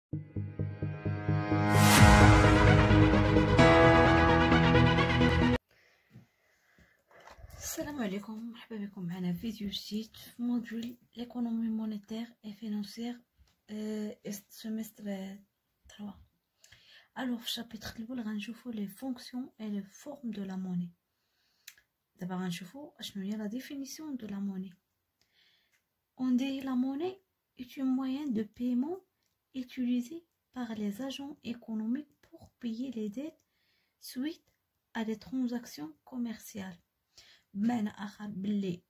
السلام عليكم، مرحبا بكم معنا في فيديو جديد في موديول l'économie monétaire et financière semestre 3. Alors في الشابتر الاول غنشوفوا les fonctions et les formes de la monnaie. دابا غنشوفوا اشنو هي la définition de la monnaie. On dit la monnaie est un moyen de paiement utilisé par les agents économiques pour payer les dettes suite à des transactions commerciales. بمعنى آخر باللي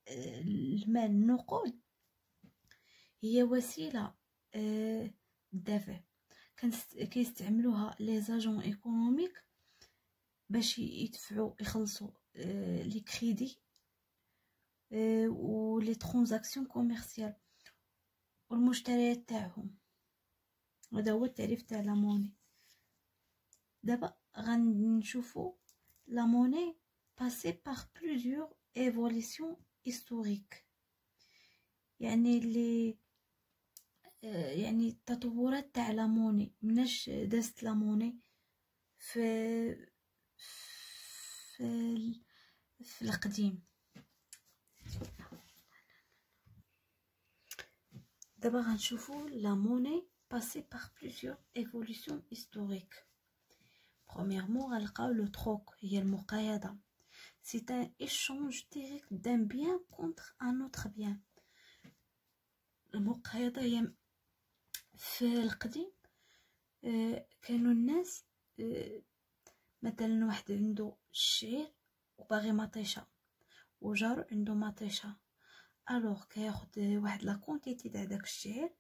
المال النقود هي وسيلة دفع كيستعملوها لي زاجون ايكونوميك باش يدفعوا يخلصوا لي كريدي و لي ترانزاكسيون كوميرسيال والمشتريات تاعهم. هذا هو التعريف تاع لا موني. دابا غنشوفوا لا موني passé par plusieurs évolutions historiques. يعني التطورات تاع لا موني مناش دازت لا موني في القديم. دابا غنشوفوا لا موني passé par plusieurs évolutions historiques. Premièrement غنلقاو لو تروك هي المقايضة. C'est un échange direct d'un bien contre un autre bien. المقايضة هي في القديم كانوا الناس مثلا واحد عنده الشعير وباغي مطيشة وجارو عنده مطيشة، الوغ كياخد واحد لا كونتيتي تاع داك الشعير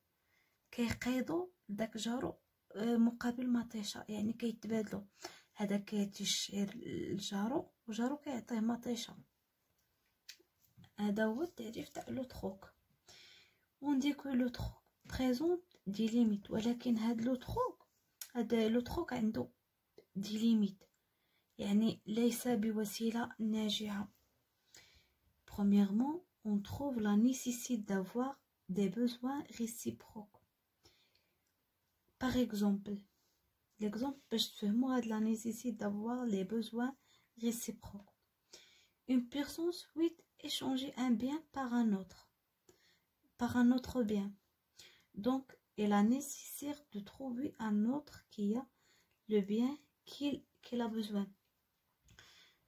كيقيضو داك جارو مقابل مطيشة، يعني كيتبادلوا، هذا كيعطي الشعير لجارو وجارو كيعطيه مطيشة. هذا هو التعريف تاع لو تروك. on dit que le troc présente des limites، ولكن هذا لو تروك عنده دي ليميت، يعني ليس بوسيلة ناجعة. premièrement on trouve la nécessité d'avoir des besoins réciproques. par exemple l'exemple باش تفهموا هاد la nécessité d'avoir les besoins réciproques. Une personne souhaite échanger un bien par un autre bien, donc il est nécessaire de trouver un autre qui a le bien qu'il a besoin.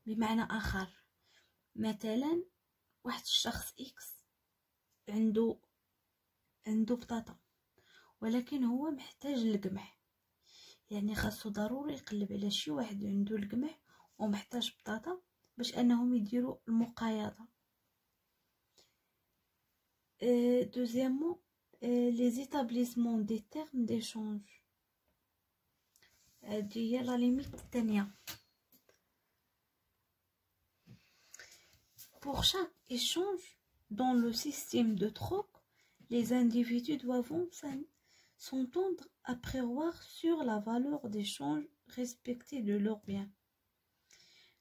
بمعنى آخر مثلا واحد الشخص إكس عنده بطاطا ولكن هو محتاج القمح، يعني خاصو ضروري يقلب على شي واحد عنده القمح ومحتاج بطاطا باش انهم يديروا المقايضه. deuxièmement les établissements des termes d'échange. هذه هي لا ليميت الثانيه. pour chaque échange dans le système de troc les individus doivent s'entendre à prévoir sur la valeur d'échange respectée de leurs biens.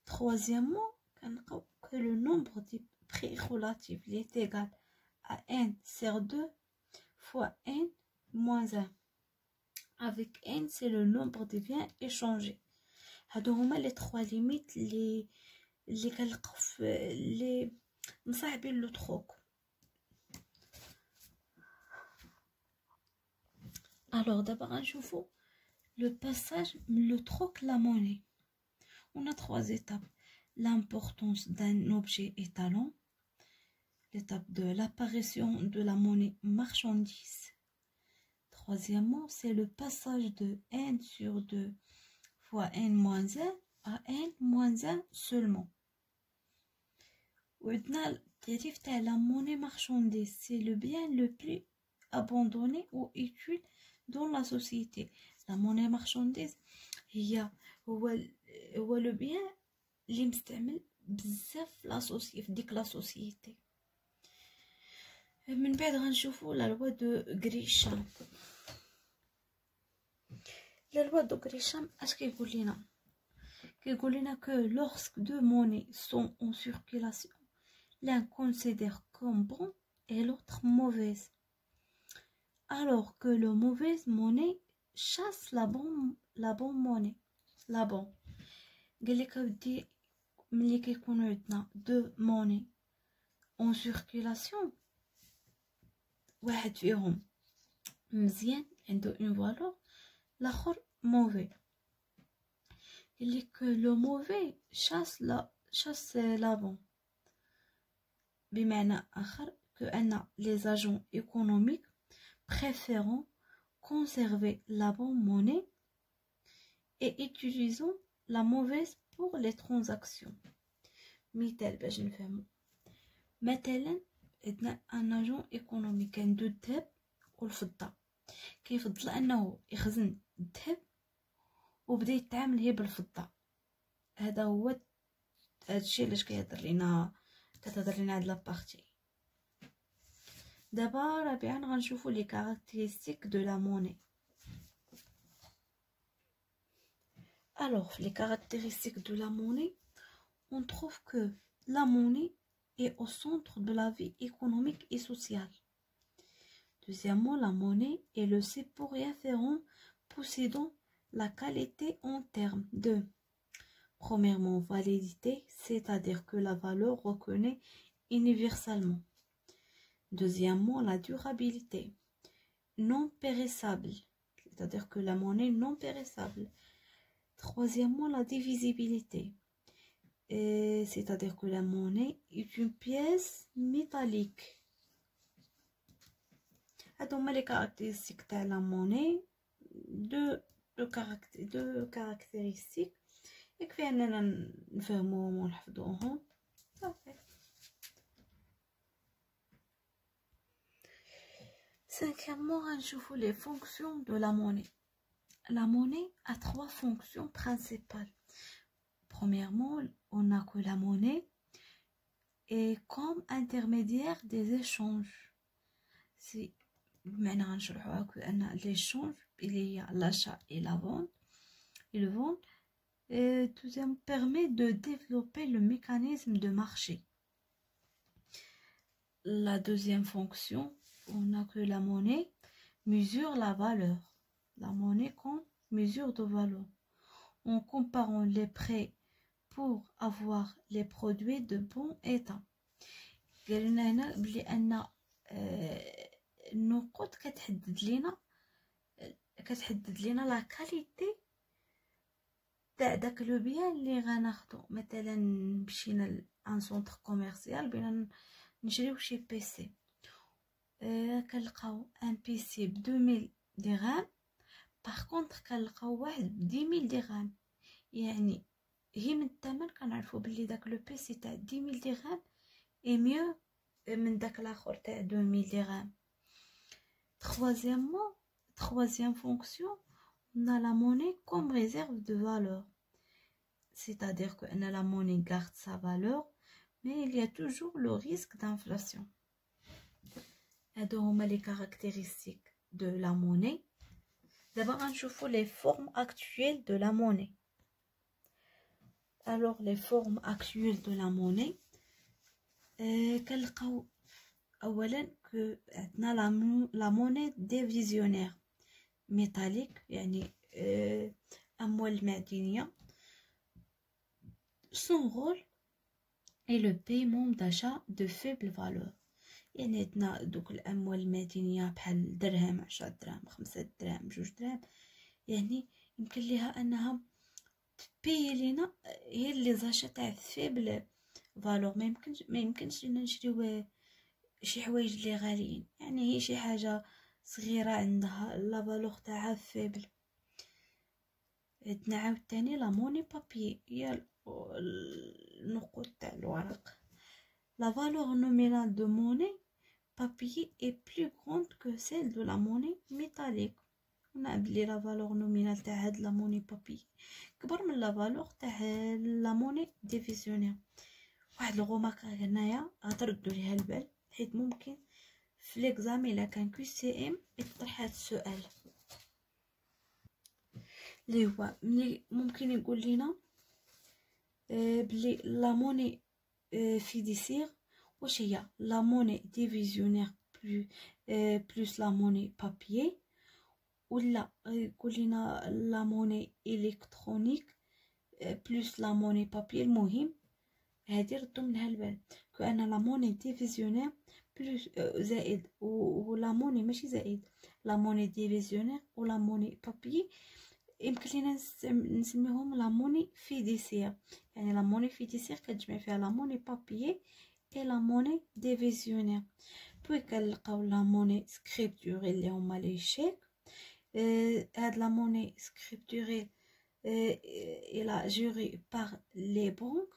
Troisièmement, que le nombre de prix relatifs est égal à n sur 2 fois n moins 1. Avec n, c'est le nombre de biens échangés. هادو هما les trois limites اللي كنلقاو في مصاحبين لو تروك. Alors d'abord غنشوفوا le passage le troc la monnaie. On a trois étapes. L'importance d'un objet étalon, l'étape de l'apparition de la monnaie marchandise. Troisièmement, c'est le passage de n sur 2 fois n moins 1 à n moins 1 seulement. وعندنا التعريف تاع la monnaie marchandise. C'est le bien le plus abandonné ou utile dans la société. La monnaie marchandise هو لو بيان اللي مستعمل بزاف في ديك لا سوسيتي. من بعد غنشوفوا لا لوا دو غريشام. لا لوا دو غريشام اش كيقول لنا que lorsque deux monnaies sont en circulation l'un considère comme bon et l'autre mauvaise. alors que le mauvaise monnaie chasse la bonne monnaie. La bonne. قال لك اودي ملي كيكونوا عندنا دو موني اون سيركيلاسيون، واحد فيهم مزيان عنده اون فالور، الاخر موفي. قال لك لو موفي chasse la bonne. بمعنى اخر كأن les agents économiques préférant conserver la bonne monnaie et utilisant la mauvaise pour les transactions. مثال باش نفهمو، مثلا عندنا ان اجون ايكونوميك عنده الذهب والفضه، كيفضل انه يخزن الذهب وبدا يتعامل هي بالفضه. هذا هو الشيء علاش كتهضر لينا هاد لابارتي. دابا رابعا غنشوفو لي كارactéristiques de la monnaie. Alors, les caractéristiques de la monnaie, on trouve que la monnaie est au centre de la vie économique et sociale. Deuxièmement, la monnaie est le support afférent possédant la qualité en termes de, premièrement, validité, c'est-à-dire que la valeur reconnaît universellement. Deuxièmement, la durabilité, non périssable, c'est-à-dire que la monnaie non périssable. Troisièmement, la divisibilité, c'est-à-dire que la monnaie est une pièce métallique. هادو هما لي كارactéristiques تاع la monnaie. دو كارactéristiques يكفي اننا نفهموهم ونحفظوهم صافي. Cinquièmement, غنشوفو les fonctions de la monnaie. La monnaie a trois fonctions principales. Premièrement, on a que la monnaie est comme intermédiaire des échanges. Si بمعنى غنشرحوها كأن l'échange il y a l'achat et la vente et le vente. Deuxième, permet de développer le mécanisme de marché. La deuxième fonction, on a que la monnaie mesure la valeur. La monnaie comme mesure de valeur en comparant les prix pour avoir les produits de bon état. قالنا هنا بلي ان النقود كتحدد لينا لا كاليتي تاع داك لو بيان اللي غناخدو. مثلا مشينا لان سونتر كوميرسيال بينا نشريو شي بيسي، كنلقاو ان بيسي ب 2000 درهم، باغ كونطخ كنلقاو واحد ب 10000 درهم. يعني هي من الثمن كنعرفوا بلي داك لو بيسي تاع 10000 درهم اي ميو من داك الاخر تاع 2000 درهم. Troisième fonction, on a la monnaie comme réserve de valeur. C'est-à-dire que la monnaie garde sa valeur, mais il y a toujours le risque d'inflation. هادو هما les caractéristiques de la monnaie. D'abord, on voit les formes actuelles de la monnaie. Alors, les formes actuelles de la monnaie, كنلقاو اولا que عندنا la monnaie dévisionnaire métallique، يعني اموال معدنيه. son rôle est le paiement d'achat de faible valeur. يعني عندنا دوك الاموال المعدنيه بحال درهم، 10 دراهم، 5 دراهم، 2 دراهم، يعني يمكن ليها انها تبي لينا هي لي زاشا تاع فيبل فالور. ما يمكنش لينا نشريو شي حوايج اللي غاليين، يعني هي شي حاجه صغيره عندها لا فالور تاعها فيبل. عندنا عاوتاني لا موني بابي، هي النقود تاع الورق. La valeur nominale de monnaie papier est plus grande que celle de la monnaie métallique. On a بلي la valeur nominale تاع هاد la monnaie papier كبر من la valeur تاع la monnaie dévisionnaire. واحد الغوماك هنايا غتردوا ليها البال، حيت ممكن في ليكزام الا كان QCM يطرح هاد السؤال اللي هو ملي ممكن يقول لنا بلي لا موني فيديسير واش هي لا موني ديفيزيونير بلوس لا موني بابيي، ولا يقول لنا لا موني الكترونيك بلوس لا موني بابيي. المهم هادي ردوا منها البال، كأن لا موني ديفيزيونير بلوس زائد ولا موني ماشي زائد، لا موني ديفيزيونير ولا موني بابيي يمكن لينا نسميهم لا موني فيديسير. يعني لا موني فيديسير كتجمع فيها لا موني بابيي اي لا موني ديفيزيونير. بوي كنلقاو لا موني سكريبتوري اللي هما لي شيك. هاد لا موني سكريبتوري الى جوري باغ لي بانك.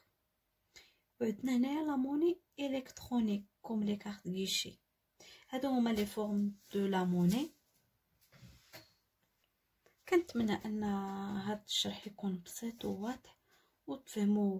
عندنا هنايا لا موني الكترونيك كوم لي كارت غيشي. هادو هما لي فورم دو لا موني. كنتمنى ان هاد الشرح يكون بسيط وواضح وتفهموا